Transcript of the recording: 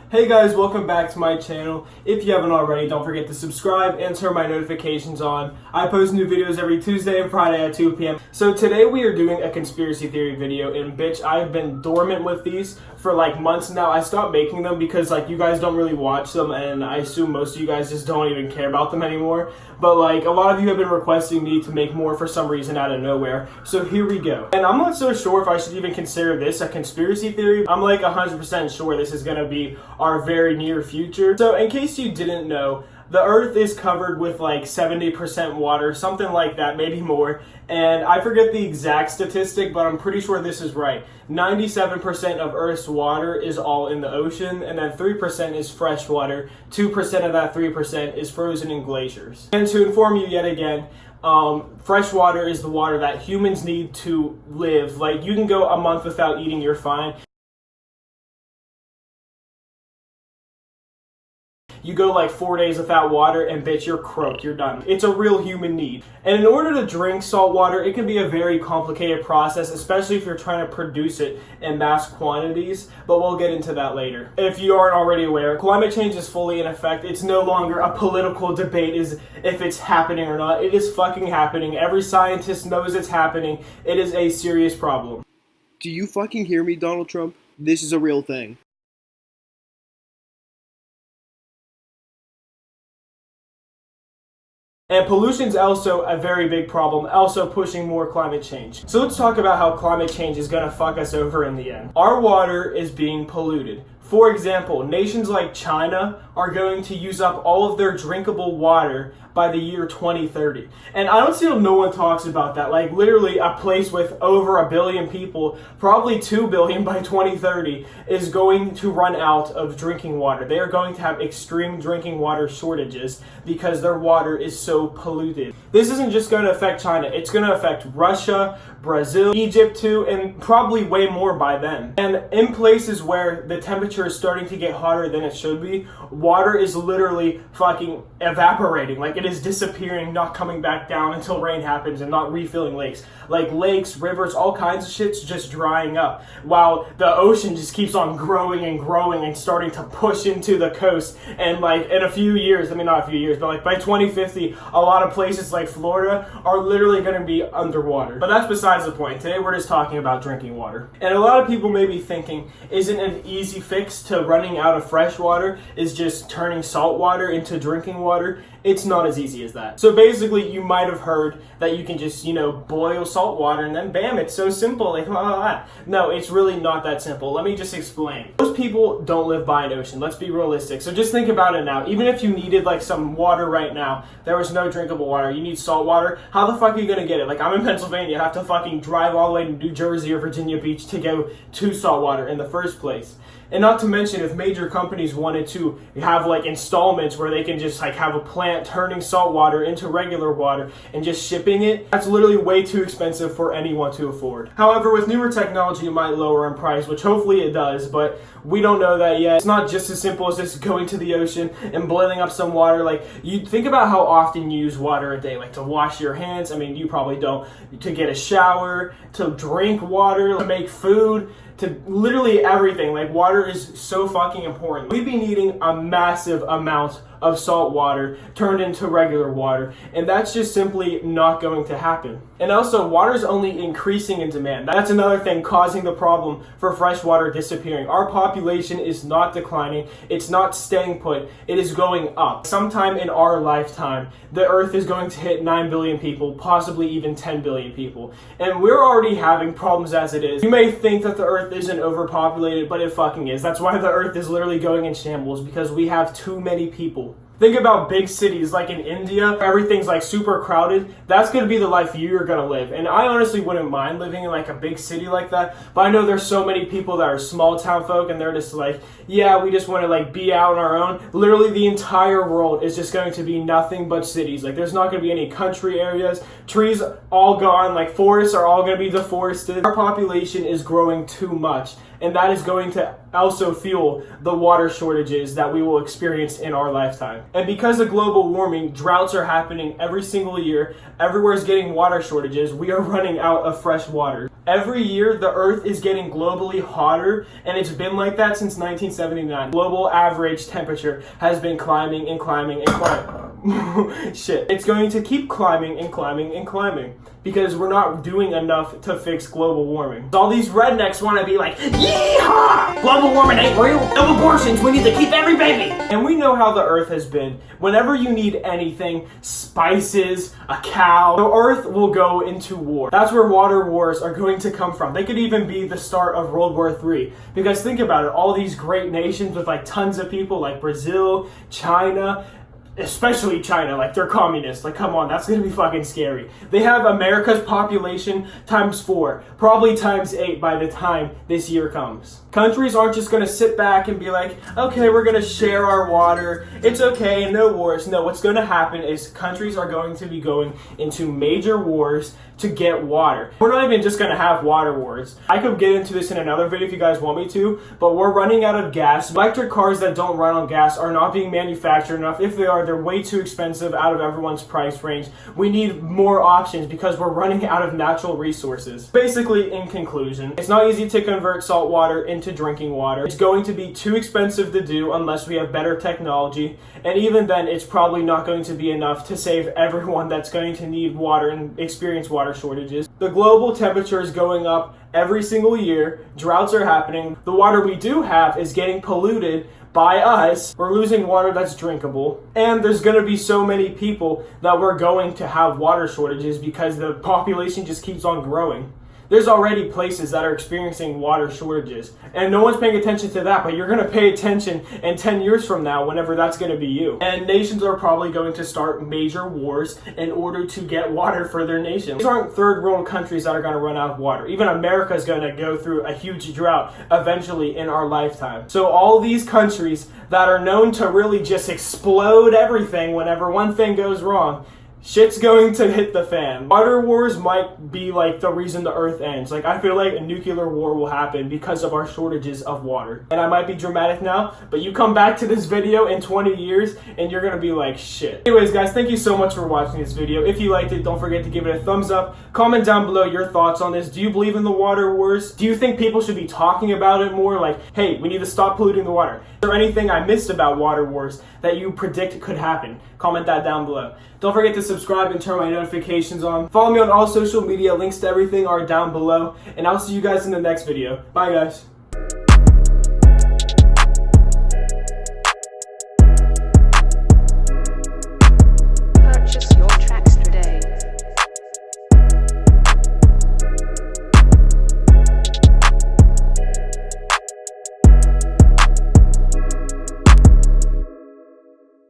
Hey guys, welcome back to my channel. If you haven't already, don't forget to subscribe and turn my notifications on. I post new videos every Tuesday and Friday at 2 p.m. So today we are doing a conspiracy theory video, and bitch, I've been dormant with these for like months now. I stopped making them because like you guys don't really watch them, and I assume most of you guys just don't even care about them anymore. But like a lot of you have been requesting me to make more for some reason out of nowhere. So here we go. And I'm not so sure if I should even consider this a conspiracy theory. I'm like 100% sure this is gonna be our very near future. So in case you didn't know, the earth is covered with like 70% water, something like that, maybe more. And I forget the exact statistic, but I'm pretty sure this is right. 97% of Earth's water is all in the ocean, and then 3% is fresh water. 2% of that 3% is frozen in glaciers. And to inform you yet again, fresh water is the water that humans need to live. Like, you can go a month without eating, you're fine. You go like 4 days without water and bitch, you're croaked, you're done. It's a real human need. And in order to drink salt water, it can be a very complicated process, especially if you're trying to produce it in mass quantities, but we'll get into that later. If you aren't already aware, climate change is fully in effect. It's no longer a political debate is if it's happening or not. It is fucking happening. Every scientist knows it's happening. It is a serious problem. Do you fucking hear me, Donald Trump? This is a real thing. And pollution's also a very big problem, also pushing more climate change. So let's talk about how climate change is gonna fuck us over in the end. Our water is being polluted. For example, nations like China are going to use up all of their drinkable water by the year 2030. And I don't see how no one talks about that. Like, literally a place with over 1 billion people, probably 2 billion by 2030, is going to run out of drinking water. They are going to have extreme drinking water shortages because their water is so polluted. This isn't just going to affect China, it's going to affect Russia, Brazil, Egypt too, and probably way more by then. And in places where the temperature is starting to get hotter than it should be, water is literally fucking evaporating. Like, it is disappearing, not coming back down until rain happens, and not refilling lakes. Like lakes, rivers, all kinds of shit's just drying up, while the ocean just keeps on growing and growing and starting to push into the coast. And like in a few years, I mean not a few years, but like by 2050, a lot of places like Florida are literally going to be underwater. But that's besides the point. Today we're just talking about drinking water. And a lot of people may be thinking, isn't an easy fix to running out of fresh water is just turning salt water into drinking water? It's not as easy as that. So basically, you might have heard that you can just, boil salt water and then bam, it's so simple, like blah, blah, blah. No, it's really not that simple. Let me just explain. Most people don't live by an ocean. Let's be realistic. So just think about it now. Even if you needed like some water right now, there was no drinkable water, you need salt water, how the fuck are you gonna get it? Like, I'm in Pennsylvania, I have to fucking drive all the way to New Jersey or Virginia Beach to go to salt water in the first place. And not to mention, if major companies wanted to have like installments where they can just like have a plant turning salt water into regular water and just shipping it, that's literally way too expensive for anyone to afford. However, with newer technology, it might lower in price, which hopefully it does, but we don't know that yet. It's not just as simple as just going to the ocean and boiling up some water. Like, you think about how often you use water a day, like to wash your hands. I mean, you probably don't. To get a shower, to drink water, to make food, to literally everything. Like, water is so fucking important. We'd be needing a massive amount of salt water turned into regular water, and that's just simply not going to happen. And also, water is only increasing in demand. That's another thing causing the problem for fresh water disappearing. Our population is not declining, it's not staying put, it is going up. Sometime in our lifetime, the earth is going to hit 9 billion people, possibly even 10 billion people. And we're already having problems as it is. You may think that the earth isn't overpopulated, but it fucking is. That's why the earth is literally going in shambles, because we have too many people. Think about big cities like in India, everything's like super crowded. That's gonna be the life you're gonna live. And I honestly wouldn't mind living in like a big city like that, but I know there's so many people that are small town folk and they're just like, yeah, we just wanna like be out on our own. Literally the entire world is just going to be nothing but cities. Like, there's not gonna be any country areas, trees all gone, like forests are all gonna be deforested. Our population is growing too much, and that is going to also fuel the water shortages that we will experience in our lifetime. And because of global warming, droughts are happening every single year, everywhere's getting water shortages, we are running out of fresh water. Every year, the Earth is getting globally hotter, and it's been like that since 1979. Global average temperature has been climbing and climbing and climbing. Shit. It's going to keep climbing and climbing and climbing because we're not doing enough to fix global warming. All these rednecks want to be like, yeehaw! Global warming ain't real. No abortions. We need to keep every baby. And we know how the Earth has been. Whenever you need anything, spices, a cow, the Earth will go into war. That's where water wars are going to come from. They could even be the start of World War III. Because think about it, all these great nations with like tons of people like Brazil, China, especially China, like they're communists. Like, come on, that's gonna be fucking scary. They have America's population times 4, probably times 8 by the time this year comes. Countries aren't just gonna sit back and be like, okay, we're gonna share our water. It's okay, no wars. No, what's gonna happen is countries are going to be going into major wars to get water. We're not even just gonna have water wars. I could get into this in another video if you guys want me to, but we're running out of gas. Electric cars that don't run on gas are not being manufactured enough. If they are, they're way too expensive out of everyone's price range. We need more options because we're running out of natural resources. Basically, in conclusion, it's not easy to convert salt water into drinking water. It's going to be too expensive to do unless we have better technology, and even then, it's probably not going to be enough to save everyone that's going to need water and experience water shortages. The global temperature is going up every single year. Droughts are happening. The water we do have is getting polluted by us. We're losing water that's drinkable. And there's going to be so many people that we're going to have water shortages because the population just keeps on growing. There's already places that are experiencing water shortages, and no one's paying attention to that, but you're going to pay attention in 10 years from now whenever that's going to be you. And nations are probably going to start major wars in order to get water for their nation. These aren't third world countries that are going to run out of water. Even America is going to go through a huge drought eventually in our lifetime. So all these countries that are known to really just explode everything whenever one thing goes wrong, shit's going to hit the fan. Water wars might be like the reason the Earth ends. Like, I feel like a nuclear war will happen because of our shortages of water. And I might be dramatic now, but you come back to this video in 20 years and you're gonna be like, shit. Anyways, guys, thank you so much for watching this video. If you liked it, don't forget to give it a thumbs up. Comment down below your thoughts on this. Do you believe in the water wars? Do you think people should be talking about it more? Like, hey, we need to stop polluting the water. Is there anything I missed about water wars that you predict could happen? Comment that down below. Don't forget to subscribe and turn my notifications on. Follow me on all social media. Links to everything are down below. And I'll see you guys in the next video. Bye, guys.